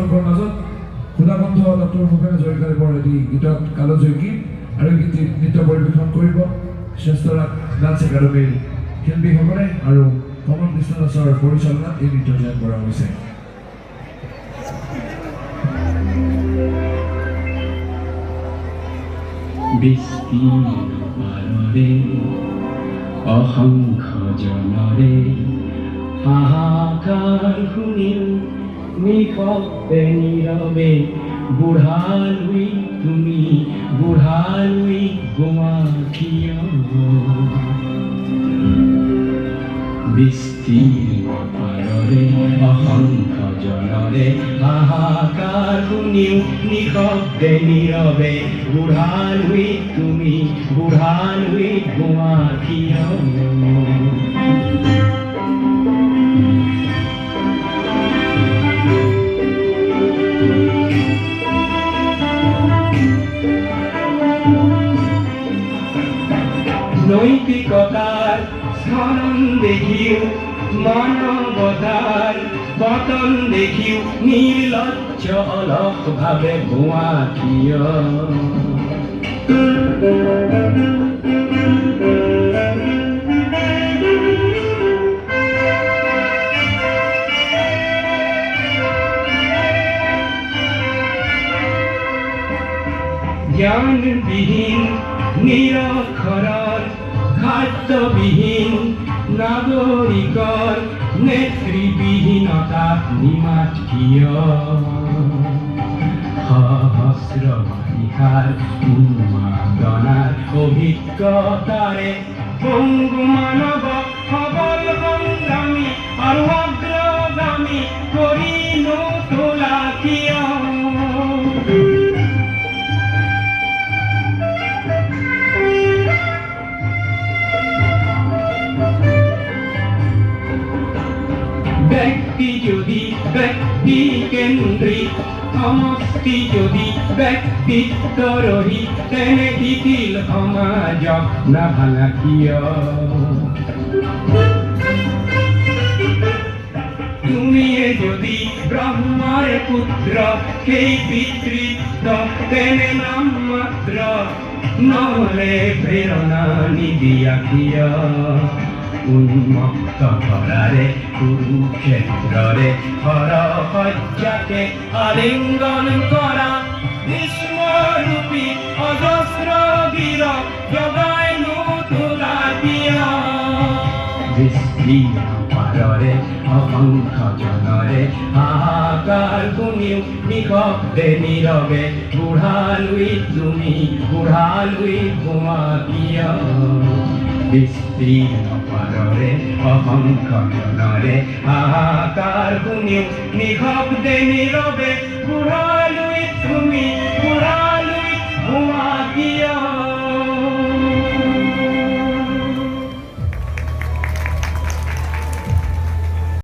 দৰ্শকৰ মাজত খুদাবন্ধ ডক্টৰ ভূপেন হাজৰিকাৰ এটি গীতত কালজয়ী আৰু গীত নৃত্য পৰিৱেশন কৰিব শ্ৰেষ্ঠ ডান্স একাডেমীৰ শিল্পীসকলে আৰু কমল কৃষ্ণ দাসৰ পৰিচালনাত এই নৃত্য জ্ঞান কৰা হৈছে। বিস্তীৰ্ণৰে অসংখ্য জনৰে হাহাকাৰ শুনিল নিশব্দে নীৰৱে বুঢ়ালৈ তুমি বুঢ়ালৈ গোৱা কিয় বিস্তীৰ্ণ পাৰৰে অসংখ্য জনৰে হাহাকাৰ শুনিও নিশব্দে নীৰৱে বুঢ়ালৈ তুমি বুঢ়ালৈ গোৱা কিয় নৈতিকতাৰ স্মৰণ দেখিও মানৱতাৰ পতন দেখিও নিৰ্লজ্জ অলসভাৱে গোৱা কিয় জ্ঞানবিহীন নিৰক্ষৰৰ খাদ্যবিহীন নাগৰিকৰ নেতৃবিহীনতাত নিমাত কিয় সহস্ৰ মহিষাৰ উন্মাদনাৰ অভিজ্ঞতাৰে পংগু মানৱ সবল সংগ্ৰামী আৰু অগ্ৰগামী কৰি নোতোলা কিয় ব্যক্তি যদি ব্যক্তি কেন্দ্রিক সমষ্টি যদি ব্যক্তিত্ব ৰহি তেনে শিথিল সমাজক নাভাঙা কিয় তুমিয়ে যদি ব্ৰহ্মাৰ পুত্ৰ সেই পিতৃত্ব তেনে নাম মাত্ৰ নহলে প্ৰেৰণা নিদিয়া কিয় উন্মুক্ত কৰাৰে কুৰুক্ষেত্ৰৰে হৰসজ্জাকে আলিংগন কৰা বিশ্বৰূপী অজস্ৰ বীৰ জগাই নোতোলা কিয় বিস্তীৰ্ণ পাৰৰে অসংখ্য জনৰে হাহাকাৰ শুনিও নিশব্দে নীৰৱে বুঢ়ালৈ তুমি বুঢ়ালৈ গোৱা কিয় বিস্তীৰ্ণ পাৰৰে অসংখ্য জনৰে হাহাকাৰ শুনিও নিশব্দে নীৰৱে বুঢ়ালৈ তুমি বুঢ়ালৈ গোৱা কিয়